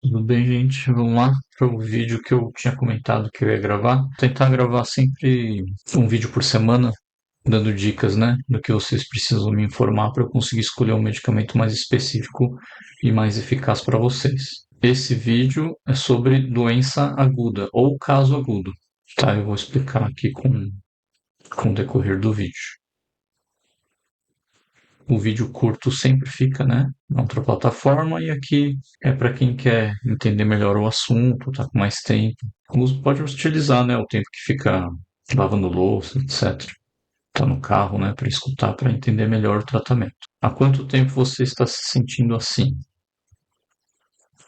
Tudo bem, gente? Vamos lá para o vídeo que eu tinha comentado que eu ia gravar. Tentar gravar sempre um vídeo por semana, dando dicas, né, do que vocês precisam me informar para eu conseguir escolher um medicamento mais específico e mais eficaz para vocês. Esse vídeo é sobre doença aguda ou caso agudo, tá? Eu vou explicar aqui com o decorrer do vídeo. O vídeo curto sempre fica, né, na outra plataforma e aqui é para quem quer entender melhor o assunto, tá com mais tempo. Pode utilizar, né, o tempo que fica lavando louça, etc. Tá no carro, né, para escutar, para entender melhor o tratamento. Há quanto tempo você está se sentindo assim?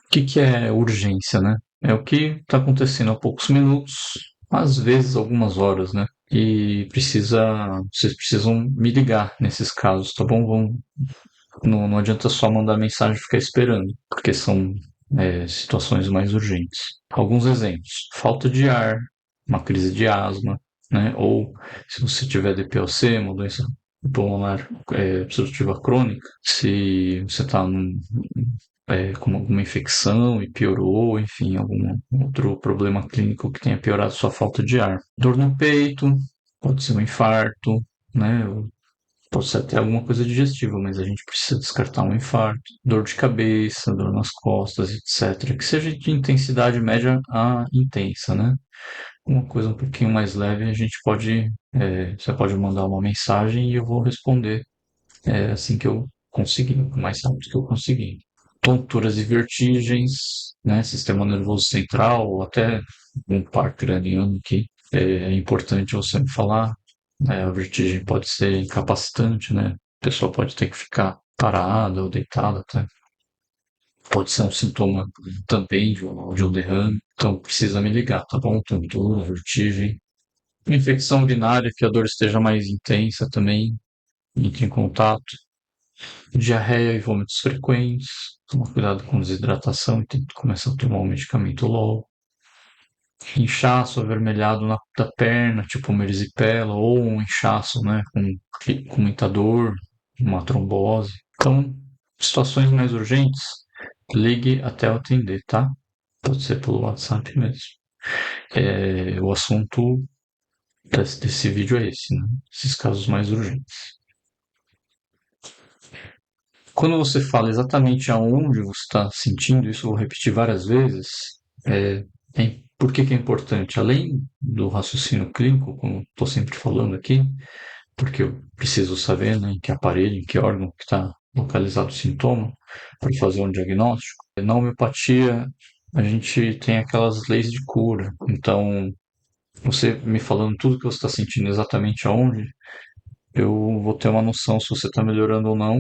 Que é urgência, né? É o que está acontecendo há poucos minutos, às vezes algumas horas, né? E vocês precisam me ligar nesses casos, tá bom? Não adianta só mandar mensagem e ficar esperando, porque são situações mais urgentes. Alguns exemplos: falta de ar, uma crise de asma, né? Ou se você tiver DPOC, uma doença pulmonar obstrutiva crônica, se você está com alguma infecção e piorou, enfim, algum outro problema clínico que tenha piorado sua falta de ar. Dor no peito, pode ser um infarto, né? Pode ser até alguma coisa digestiva, mas a gente precisa descartar um infarto, dor de cabeça, dor nas costas, etc. Que seja de intensidade média a intensa, né? Uma coisa um pouquinho mais leve, você pode mandar uma mensagem e eu vou responder assim que eu conseguir, o mais rápido que eu conseguir. Tonturas e vertigens, né? Sistema nervoso central, ou até um par craniano que é importante você me falar. A vertigem pode ser incapacitante, né? A pessoa pode ter que ficar parada ou deitada, até. Pode ser um sintoma também de um derrame. Então precisa me ligar, tá bom? Tontura, vertigem. Infecção urinária, que a dor esteja mais intensa também. Entre em contato. Diarreia e vômitos frequentes. Toma cuidado com desidratação e tem que começar a tomar o medicamento logo. Inchaço avermelhado da perna, tipo uma erisipela, ou um inchaço, né, com muita dor, uma trombose. Então, situações mais urgentes, ligue até eu atender, tá? Pode ser pelo WhatsApp mesmo. O assunto desse vídeo é esse, né? Esses casos mais urgentes. Quando você fala exatamente aonde você está sentindo, isso eu vou repetir várias vezes, por que é importante? Além do raciocínio clínico, como estou sempre falando aqui, porque eu preciso saber, né, em que aparelho, em que órgão que está localizado o sintoma, para fazer um diagnóstico. Na homeopatia, a gente tem aquelas leis de cura. Então, você me falando tudo que você está sentindo exatamente aonde, eu vou ter uma noção se você está melhorando ou não,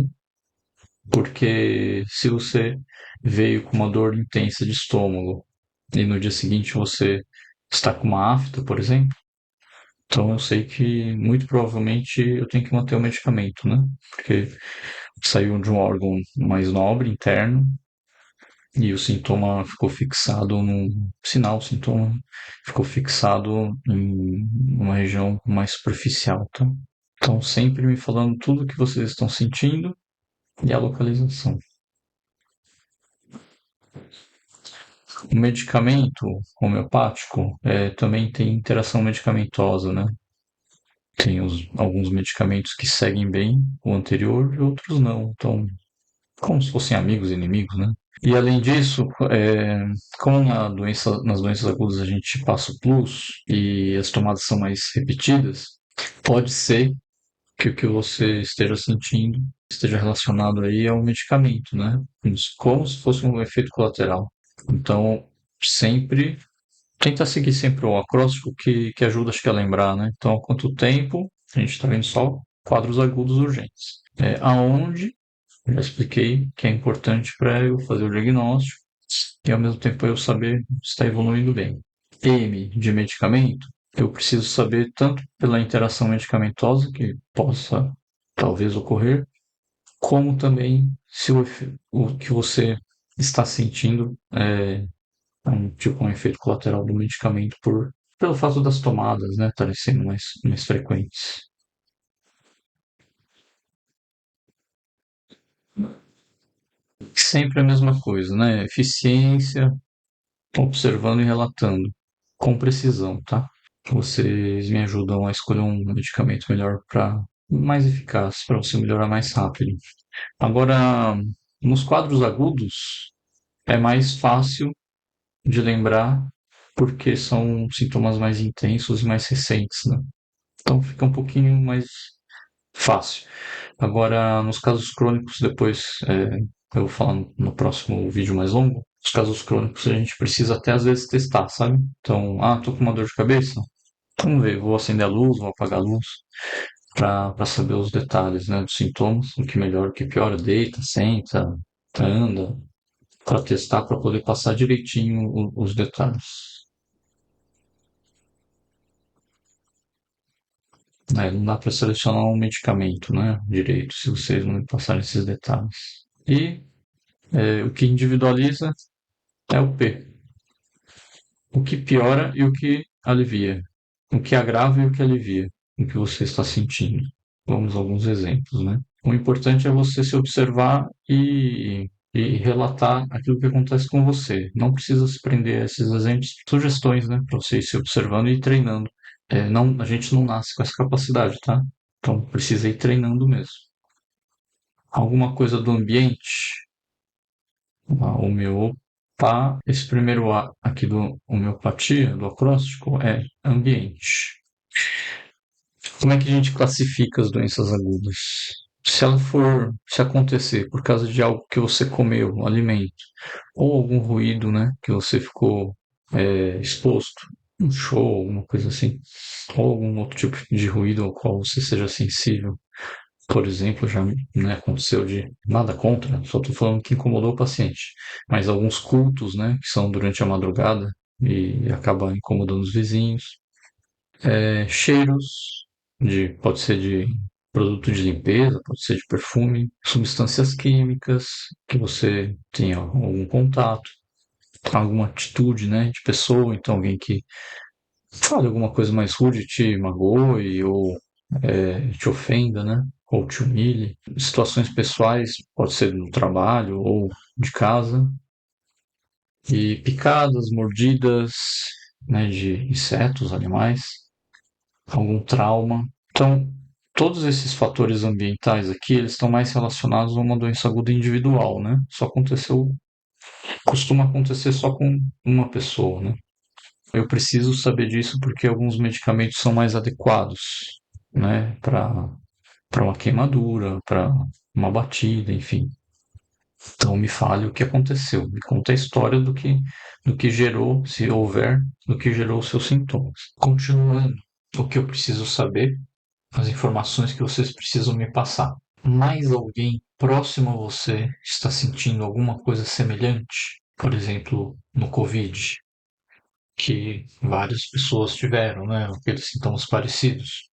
porque se você veio com uma dor intensa de estômago e no dia seguinte você está com uma afta, por exemplo, então eu sei que muito provavelmente eu tenho que manter o medicamento, né? Porque saiu de um órgão mais nobre, interno, e o sintoma ficou fixado num sinal, o sintoma ficou fixado em uma região mais superficial, tá? Então sempre me falando tudo o que vocês estão sentindo e a localização. O medicamento homeopático também tem interação medicamentosa, né? Tem alguns medicamentos que seguem bem o anterior e outros não. Então, como se fossem amigos e inimigos, né? E além disso, como nas doenças agudas a gente passa o plus e as tomadas são mais repetidas, pode ser que o que você esteja sentindo esteja relacionado aí ao medicamento, né? Como se fosse um efeito colateral. Então, sempre tenta seguir sempre o acróstico que ajuda, acho que a lembrar, né? Então, há quanto tempo a gente está vendo só quadros agudos urgentes. Aonde, já expliquei que é importante para eu fazer o diagnóstico e ao mesmo tempo eu saber se está evoluindo bem. M de medicamento, eu preciso saber tanto pela interação medicamentosa que possa talvez ocorrer, como também se o que você está sentindo tipo um efeito colateral do medicamento pelo fato das tomadas, né, estarem sendo mais frequentes. Sempre a mesma coisa, né? Eficiência, observando e relatando, com precisão, tá? Vocês me ajudam a escolher um medicamento melhor para mais eficaz, para você melhorar mais rápido. Agora, nos quadros agudos, é mais fácil de lembrar porque são sintomas mais intensos e mais recentes, né? Então fica um pouquinho mais fácil. Agora, nos casos crônicos, depois eu vou falar no próximo vídeo mais longo. Os casos crônicos a gente precisa até às vezes testar, sabe? Então, tô com uma dor de cabeça? Vamos ver, vou acender a luz, vou apagar a luz, para saber os detalhes, né, dos sintomas, o que melhora, o que piora, deita, senta, anda, para testar, para poder passar direitinho os detalhes. Não dá para selecionar um medicamento, né, direito, se vocês não me passarem esses detalhes. E o que individualiza é o P. O que piora e o que alivia. O que agrava e o que alivia. O que você está sentindo. Vamos a alguns exemplos, né? O importante é você se observar e relatar aquilo que acontece com você. Não precisa se prender a esses exemplos, sugestões, né? Para você ir se observando e ir treinando. Não, a gente não nasce com essa capacidade, tá? Então precisa ir treinando mesmo. Alguma coisa do ambiente, o meu esse primeiro A aqui do homeopatia, do acróstico, é ambiente. Como é que a gente classifica as doenças agudas? Se acontecer por causa de algo que você comeu, um alimento, ou algum ruído, né, que você ficou exposto, um show, alguma coisa assim, ou algum outro tipo de ruído ao qual você seja sensível. Por exemplo, já né, aconteceu de nada contra, só estou falando que incomodou o paciente. Mas alguns cultos, né, que são durante a madrugada e acaba incomodando os vizinhos. Cheiros, pode ser de produto de limpeza, pode ser de perfume, substâncias químicas que você tenha algum contato, alguma atitude, né, de pessoa, então alguém que fale alguma coisa mais rude, te magoe ou te ofenda, né? Ou te humilhe. Situações pessoais, pode ser no trabalho ou de casa. E picadas, mordidas, né, de insetos, animais, algum trauma. Então, todos esses fatores ambientais aqui, eles estão mais relacionados a uma doença aguda individual, né? Costuma acontecer só com uma pessoa, né? Eu preciso saber disso porque alguns medicamentos são mais adequados, né, para uma queimadura, para uma batida, enfim. Então me fale o que aconteceu, me conta a história do que gerou, se houver, do que gerou os seus sintomas. Continuando, o que eu preciso saber, as informações que vocês precisam me passar. Mais alguém próximo a você está sentindo alguma coisa semelhante? Por exemplo, no Covid, que várias pessoas tiveram, né? Aqueles sintomas parecidos.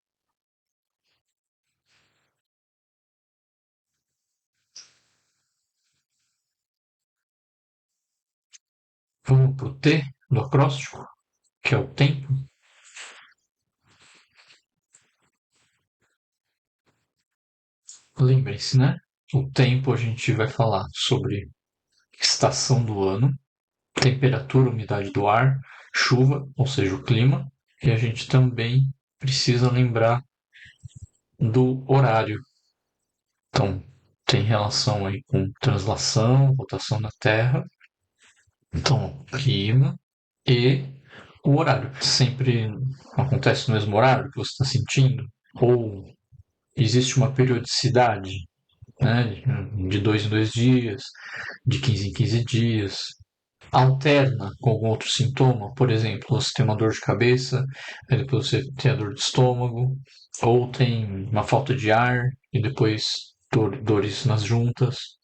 Vamos para o T do acróstico, que é o tempo. Lembre-se, né? O tempo a gente vai falar sobre estação do ano, temperatura, umidade do ar, chuva, ou seja, o clima. E a gente também precisa lembrar do horário. Então, tem relação aí com translação, rotação da Terra, então, clima e o horário. Sempre acontece no mesmo horário que você está sentindo? Ou existe uma periodicidade, né, de 2 em 2 dias, de 15 em 15 dias? Alterna com algum outro sintoma? Por exemplo, você tem uma dor de cabeça, aí depois você tem a dor de estômago, ou tem uma falta de ar e depois dores nas juntas.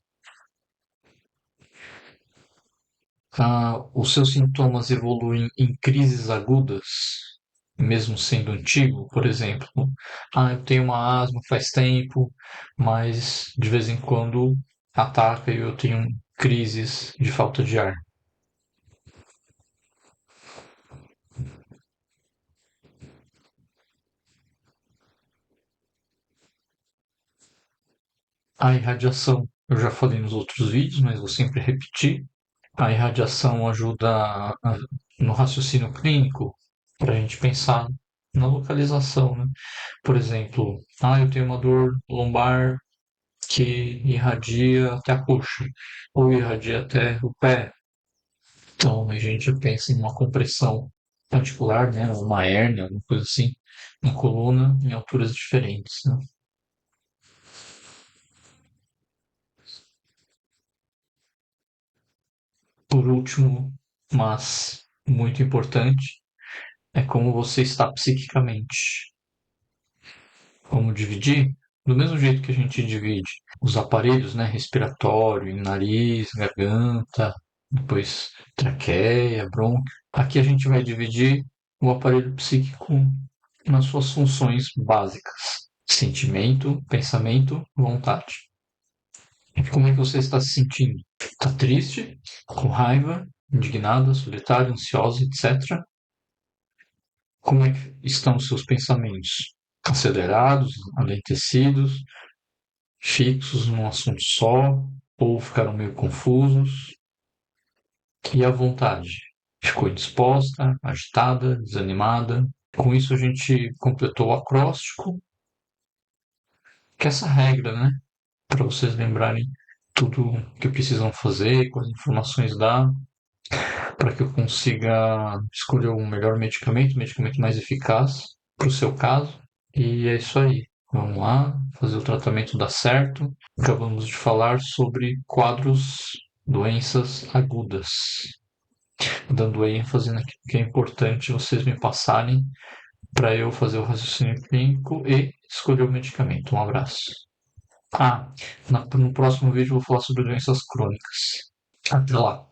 Os seus sintomas evoluem em crises agudas, mesmo sendo antigo, por exemplo. Eu tenho uma asma faz tempo, mas de vez em quando ataca e eu tenho crises de falta de ar. A irradiação. eu já falei nos outros vídeos, mas vou sempre repetir. A irradiação ajuda no raciocínio clínico para a gente pensar na localização, né? Por exemplo, eu tenho uma dor lombar que irradia até a coxa, ou irradia até o pé. Então a gente pensa em uma compressão articular, né? Uma hérnia, alguma coisa assim, na coluna em alturas diferentes, né? Por último, mas muito importante, é como você está psiquicamente. Como dividir? Do mesmo jeito que a gente divide os aparelhos, né, respiratório, em nariz, garganta, depois traqueia, brônquio. Aqui a gente vai dividir o aparelho psíquico nas suas funções básicas: sentimento, pensamento, vontade. Como é que você está se sentindo? Está triste? Com raiva? Indignada? Solitária? Ansiosa? Etc. Como é que estão os seus pensamentos? Acelerados? Alentecidos? Fixos num assunto só? Ou ficaram meio confusos? E a vontade? Ficou indisposta? Agitada? Desanimada? Com isso a gente completou o acróstico, que é essa regra, né? Para vocês lembrarem tudo que precisam fazer, quais informações dar, para que eu consiga escolher o melhor medicamento, o medicamento mais eficaz para o seu caso. E é isso aí. Vamos lá, fazer o tratamento dar certo. Acabamos de falar sobre quadros, doenças agudas, dando ênfase naquilo que é importante vocês me passarem para eu fazer o raciocínio clínico e escolher o medicamento. Um abraço. No próximo vídeo eu vou falar sobre doenças crônicas. Até lá.